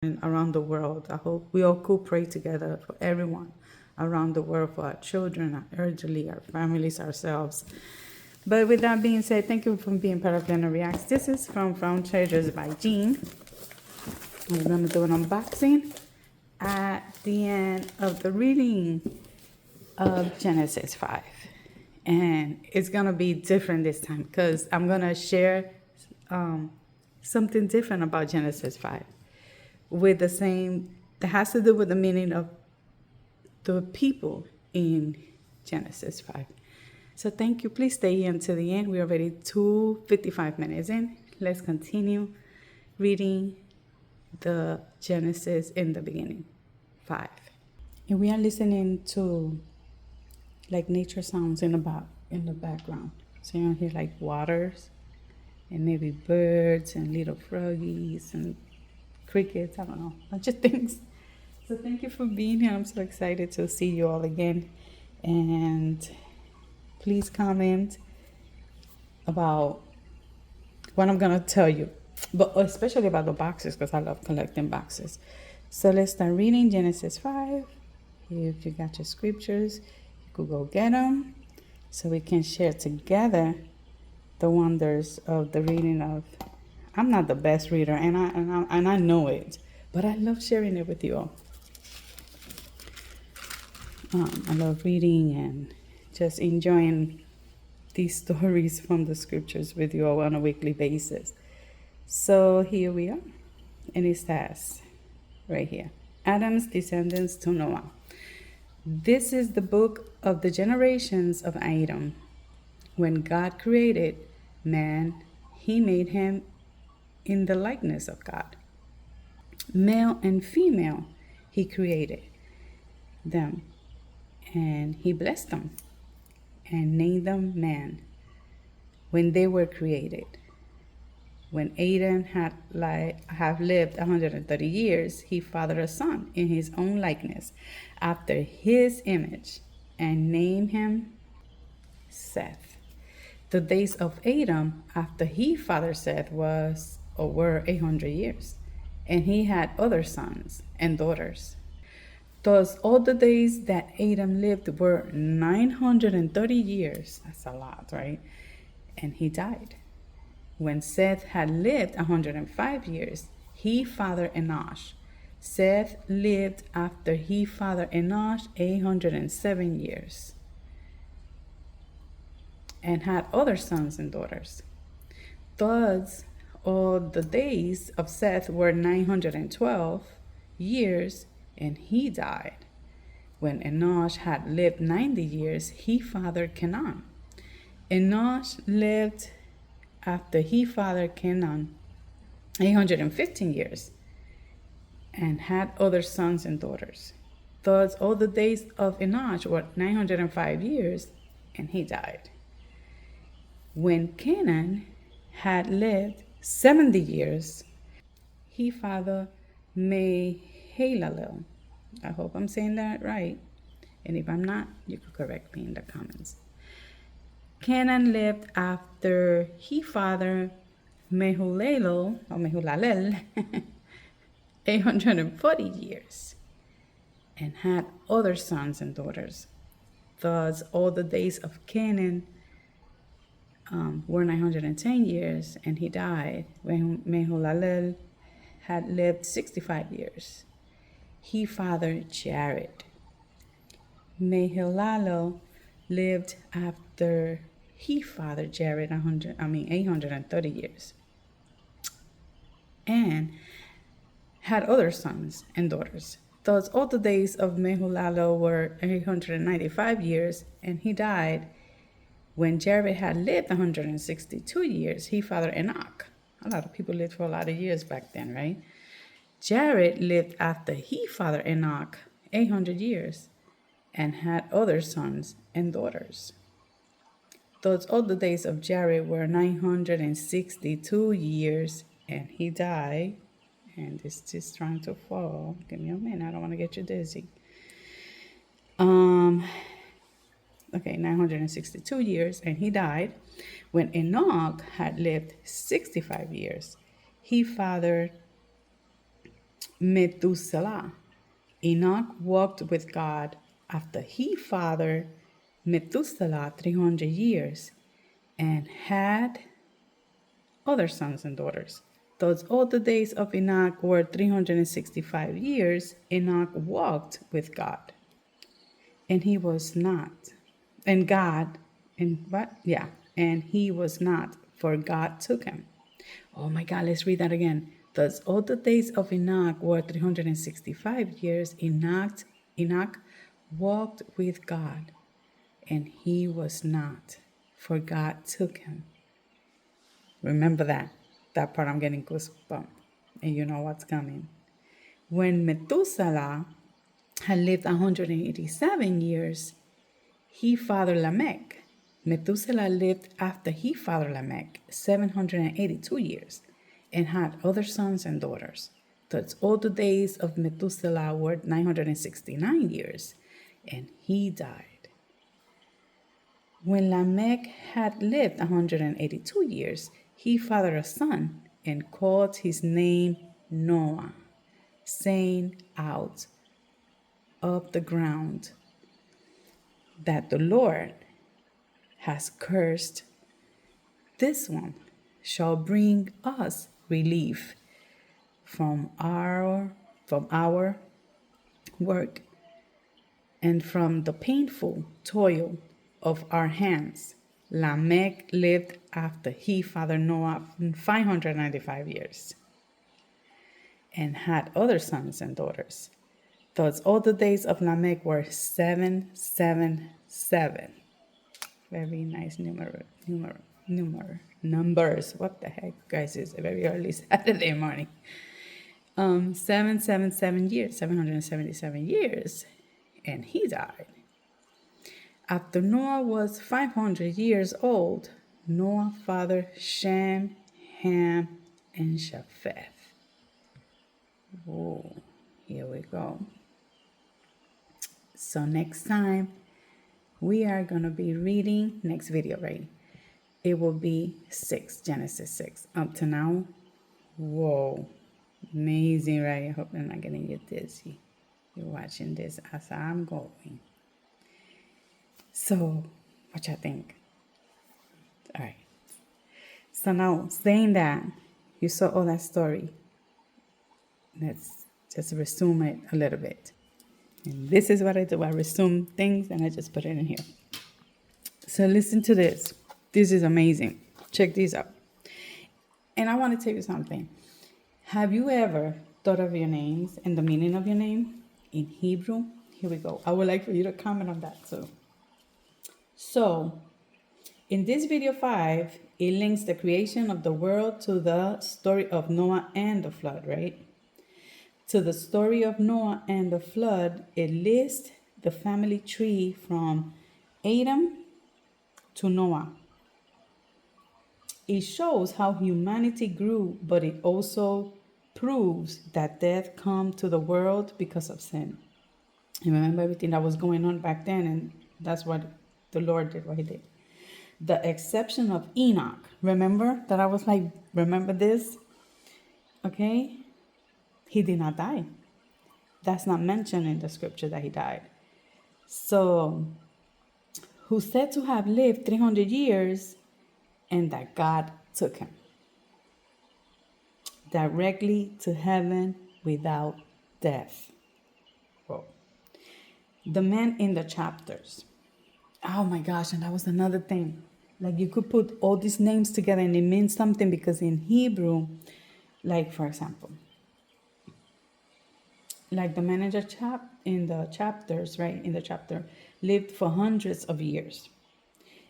and around the world. I hope we all could pray together for everyone around the world, for our children, our elderly, our families, ourselves. But with that being said, thank you for being part of Glenna Reacts. This is from Found Treasures by Jean. We're going to do an unboxing at the end of the reading of Genesis 5. And it's going to be different this time because I'm going to share something different about Genesis 5 with the same, that has to do with the meaning of the people in Genesis 5. So thank you. Please stay here until the end. We're already 2:55 minutes in. Let's continue reading the Genesis in the beginning, 5. And we are listening to like nature sounds in the background. So you hear like waters and maybe birds and little froggies and crickets. I don't know, a bunch of things. So thank you for being here. I'm so excited to see you all again. And please comment about what I'm going to tell you, but especially about the boxes because I love collecting boxes. So let's start reading Genesis 5. If you got your scriptures, you could go get them so we can share together the wonders of the reading of. I'm not the best reader, and I know it, but I love sharing it with you all. I love reading and just enjoying these stories from the scriptures with you all on a weekly basis. So here we are, and it says right here, Adam's descendants to Noah. This is the book of the generations of Adam. When God created man, he made him in the likeness of God. Male and female, he created them, and he blessed them and named them man when they were created. When Adam had lived 130 years, he fathered a son in his own likeness, after his image, and named him Seth. The days of Adam after he fathered Seth were 800 years, and he had other sons and daughters. Thus all the days that Adam lived were 930 years. That's a lot, right? And he died. When Seth had lived 105 years, he fathered Enosh. Seth lived after he fathered Enosh 807 years and had other sons and daughters. Thus, all the days of Seth were 912 years, and he died. When Enosh had lived 90 years, he fathered Kenan. Enosh lived after he fathered Kenan 815 years and had other sons and daughters. Thus, all the days of Enosh were 905 years, and he died. When Kenan had lived 70 years, he fathered Mahalalel. I hope I'm saying that right. And if I'm not, you could correct me in the comments. Kenan lived after he fathered Mehulalel 840 years and had other sons and daughters. Thus, all the days of Kenan were 910 years, and he died when Mehulalel had lived 65 years. He fathered Jared. Mehulalel lived after he fathered Jared 830 years and had other sons and daughters. Thus all the days of Mehulalel were 895 years, and he died when Jared had lived 162 years. He fathered Enoch. A lot of people lived for a lot of years back then, right? Jared lived after he fathered Enoch 800 years and had other sons and daughters. Thus all the days of Jared were 962 years, and he died. And this is trying to fall. Give me a minute. I don't want to get you dizzy. 962 years, and he died. When Enoch had lived 65 years, he fathered Methuselah. Enoch walked with God after he fathered Methuselah 300 years and had other sons and daughters. Thus, all the days of Enoch were 365 years. Enoch walked with God, and he was not. And God, and what? Yeah, and he was not, for God took him. Oh my God, let's read that again. Thus, all the days of Enoch were 365 years. Enoch walked with God, and he was not, for God took him. Remember that part. I'm getting goosebumps, and you know what's coming. When Methuselah had lived 187 years, he fathered Lamech. Methuselah lived after he fathered Lamech 782 years and had other sons and daughters. Thus, all the days of Methuselah were 969 years, and he died. When Lamech had lived 182 years, he fathered a son and called his name Noah, saying, out of the ground that the Lord has cursed, this one shall bring us relief from our work and from the painful toil of our hands. Lamech lived after he fathered Noah 595 years and had other sons and daughters. Thus, all the days of Lamech were 777. Very nice numbers. What the heck, guys? It's a very early Saturday morning. 777 years, 777 years, and he died. After Noah was 500 years old, Noah fathered Shem, Ham, and Japheth. Oh, here we go. So next time, we are going to be reading, next video, right? It will be Genesis 6. Up to now, whoa, amazing, right? I hope I'm not getting you dizzy. You're watching this as I'm going. So, what y'all think? All right. So now, saying that, you saw all that story. Let's just resume it a little bit. And this is what I do. I resume things and I just put it in here. So listen to this. This is amazing. Check this out. And I want to tell you something. Have you ever thought of your names and the meaning of your name in Hebrew? Here we go. I would like for you to comment on that too. So, in this video 5, it links the creation of the world to the story of Noah and the flood, right? To the story of Noah and the flood, it lists the family tree from Adam to Noah. It shows how humanity grew, but it also proves that death comes to the world because of sin. You remember everything that was going on back then, and that's what the Lord did, what he did. The exception of Enoch. Remember that I was like, remember this? Okay? He did not die. That's not mentioned in the scripture that he died. So, who's said to have lived 300 years and that God took him directly to heaven without death. Whoa. The men in the chapters. Oh my gosh, and that was another thing. Like you could put all these names together and it means something because in Hebrew, like for example, like the manager in the chapters, right? In the chapter, lived for hundreds of years.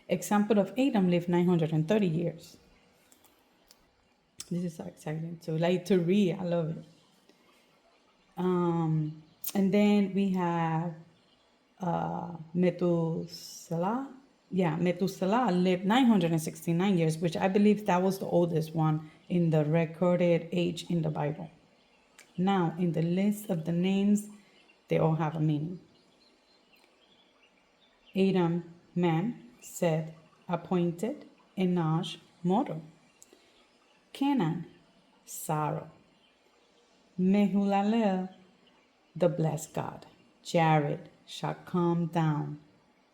Example of Adam lived 930 years. This is so exciting to like to read. I love it. And then we have Methuselah. Yeah, Methuselah lived 969 years, which I believe that was the oldest one in the recorded age in the Bible. Now, in the list of the names, they all have a meaning. Adam, man, Seth, appointed, Enosh, mortal. Canaan, sorrow. Mehulalel, the blessed God. Jared shall come down.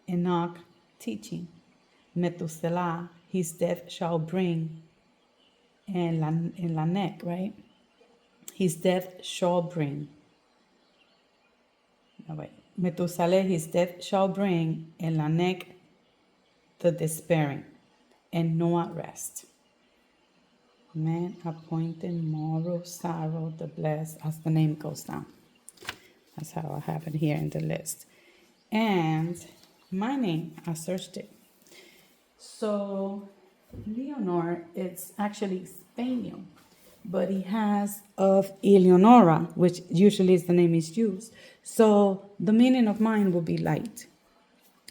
Enoch, teaching. Methuselah, his death shall bring. And Lamech, right? His death shall bring. No, wait. Methuselah, his death shall bring. And Lamech, the despairing. And Noah rest. Man appointed moral sorrow, the blessed, as the name goes down. That's how I have it here in the list. And my name, I searched it. So Leonor, it's actually Spaniel, but he has of Eleonora, which usually is the name is used. So the meaning of mine will be light,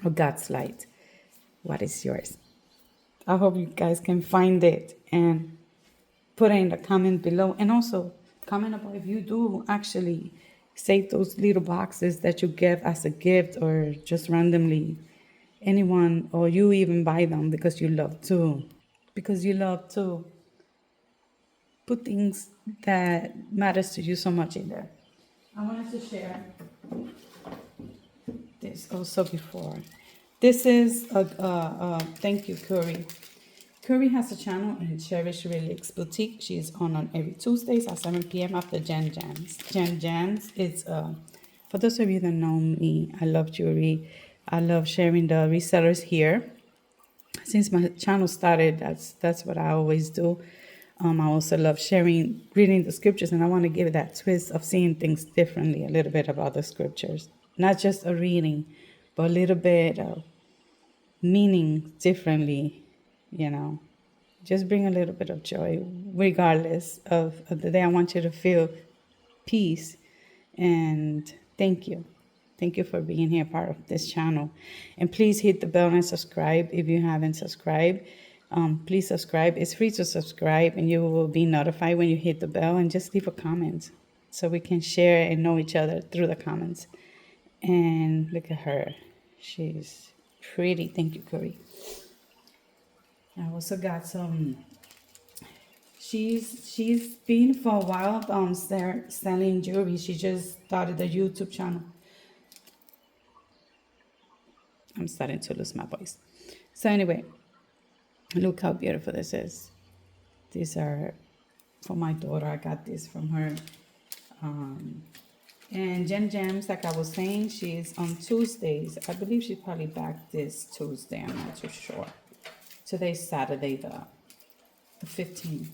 or God's light. What is yours? I hope you guys can find it and put it in the comment below. And also comment about if you do actually save those little boxes that you give as a gift, or just randomly anyone, or you even buy them because you love to. Because you love to put things that matters to you so much in there. I wanted to share this also before. This is a thank you, Curry. Curry has a channel in Cherish Relics Boutique. She's on every Tuesdays at 7 p.m. after Jen Jams. Jen Jams is, for those of you that know me, I love jewelry. I love sharing the resellers here. Since my channel started, that's what I always do. I also love sharing, reading the scriptures, and I want to give that twist of seeing things differently, a little bit about the scriptures. Not just a reading, but a little bit of meaning differently, you know. Just bring a little bit of joy, regardless of the day. I want you to feel peace, and thank you. Thank you for being here, part of this channel. And please hit the bell and subscribe if you haven't subscribed. Please subscribe. It's free to subscribe, and you will be notified when you hit the bell. And just leave a comment so we can share and know each other through the comments. And look at her. She's pretty. Thank you, Curry. I also got some. She's been for a while selling jewelry. She just started a YouTube channel. I'm starting to lose my voice. So anyway, look how beautiful this is. These are for my daughter. I got this from her. And Jen Jams, like I was saying, she's on Tuesdays. I believe she's probably back this Tuesday. I'm not too sure. Today's Saturday, the 15th.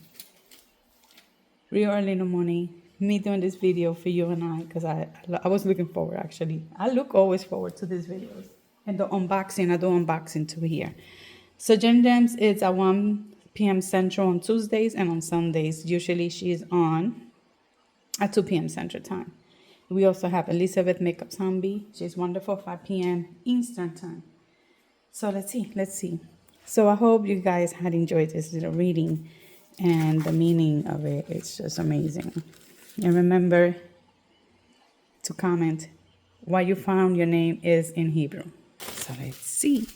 Real early in the morning. Me doing this video for you and I, because I was looking forward, actually. I look always forward to these videos. And the unboxing, I do unboxing too here. So Jen Jams is at 1 p.m. Central on Tuesdays, and on Sundays, usually she's on at 2 p.m. Central Time. We also have Elizabeth Makeup Zombie. She's wonderful, 5 p.m. Eastern Time. So let's see. So I hope you guys had enjoyed this little reading, and the meaning of it. It's just amazing. And remember to comment what you found your name is in Hebrew. So let's see.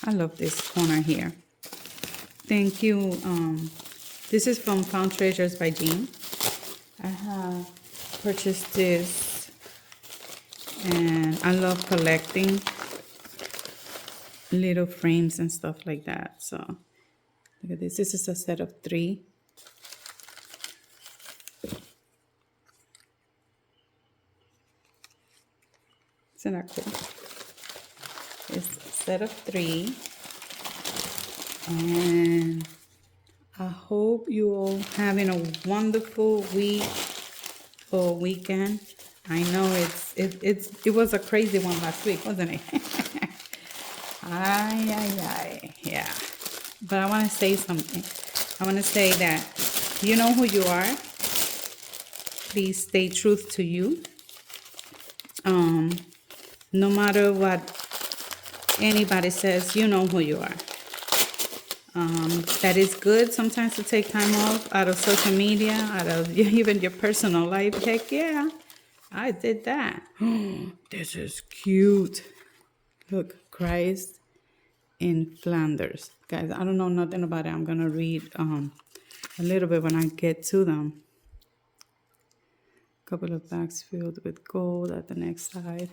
I love this corner here. Thank you. This is from Found Treasures by Jean. I have purchased this, and I love collecting little frames and stuff like that. So look at this. This is a set of 3. Isn't that cool? It's a set of 3. And I hope you all having a wonderful week or weekend. I know it was a crazy one last week, wasn't it? Yeah. But I want to say something. I want to say that you know who you are. Please stay true to you. No matter what anybody says, you know who you are. That is good sometimes to take time off out of social media, out of even your personal life. Heck yeah, I did that. This is cute. Look, Christ in Flanders. Guys, I don't know nothing about it. I'm going to read a little bit when I get to them. A couple of bags filled with gold at the next side.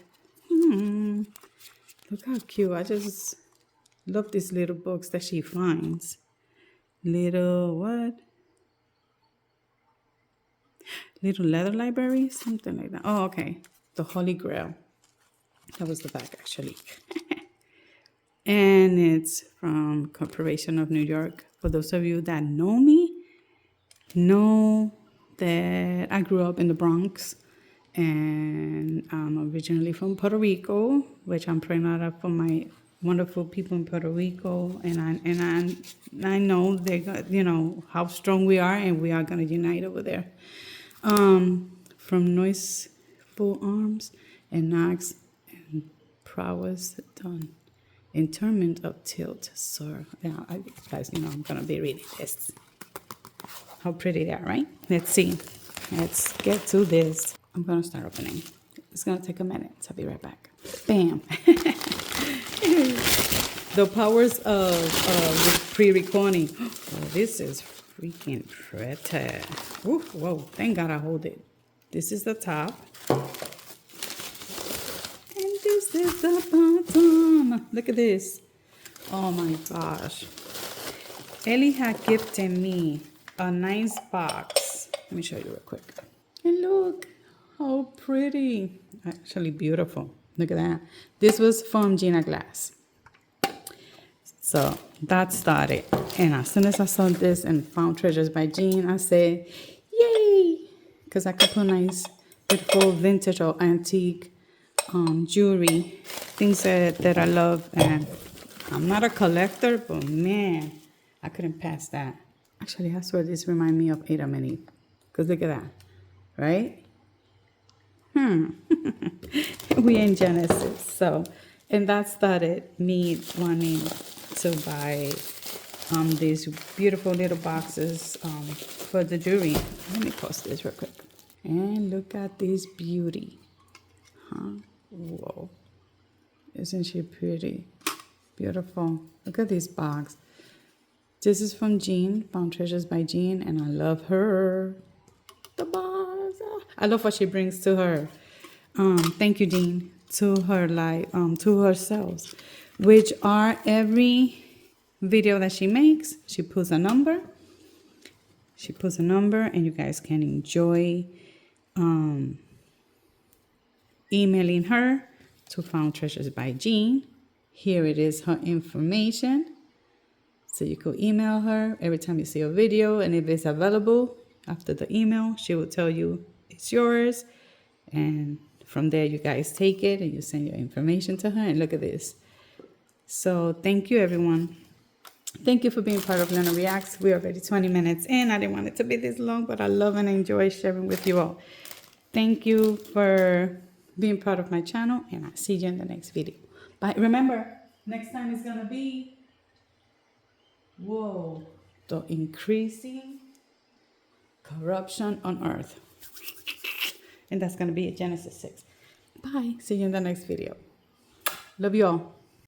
Look how cute. I just love these little books that she finds. Little what? Little leather library? Something like that. Oh, okay. The Holy Grail. That was the back, actually. And it's from Corporation of New York. For those of you that know me, know that I grew up in the Bronx. And I'm originally from Puerto Rico, which I'm praying out for my wonderful people in Puerto Rico. And I know they got, you know, how strong we are, and we are going to unite over there. From Noiseful Arms and Knox and Prowess done. Interment of Tilt, sir. Yeah, I guys, you know, I'm going to be reading this. How pretty they are, right? Let's see. Let's get to this. I'm going to start opening. It's going to take a minute, so I'll be right back. Bam. The powers of pre-recording. Oh, this is freaking pretty. Ooh, whoa, thank God I hold it. This is the top. And this is the bottom. Look at this. Oh my gosh. Ellie had gifted me a nice box. Let me show you real quick. And look how pretty. Actually beautiful. Look at that. This was from Gina Glass. So that started. And as soon as I saw this and found Treasures by Jean, I said, yay! Because I could put nice, beautiful vintage or antique jewelry. Things that I love. And I'm not a collector, but man, I couldn't pass that. Actually, I swear this reminds me of Adam and Eve. Because look at that. Right? We in Genesis. So, and that started me wanting to buy these beautiful little boxes for the jewelry. Let me post this real quick. And look at this beauty. Whoa. Isn't she pretty? Beautiful. Look at this box. This is from Jean, Found Treasures by Jean, and I love her. The box. I love what she brings to her. Thank you, Jean. To her life, to herself, which are every video that she makes. She puts a number. She puts a number, and you guys can enjoy emailing her to Found Treasures by Jean. Here it is, her information. So you could email her every time you see a video, and if it's available after the email, she will tell you it's yours. And from there, you guys take it and you send your information to her. And look at this. So thank you, everyone. Thank you for being part of Lena Reacts. We're already 20 minutes in. I didn't want it to be this long, but I love and enjoy sharing with you all. Thank you for being part of my channel, and I'll see you in the next video. Bye. Remember, next time is going to be, whoa, the increasing corruption on earth. And that's going to be Genesis 6. Bye. See you in the next video. Love you all.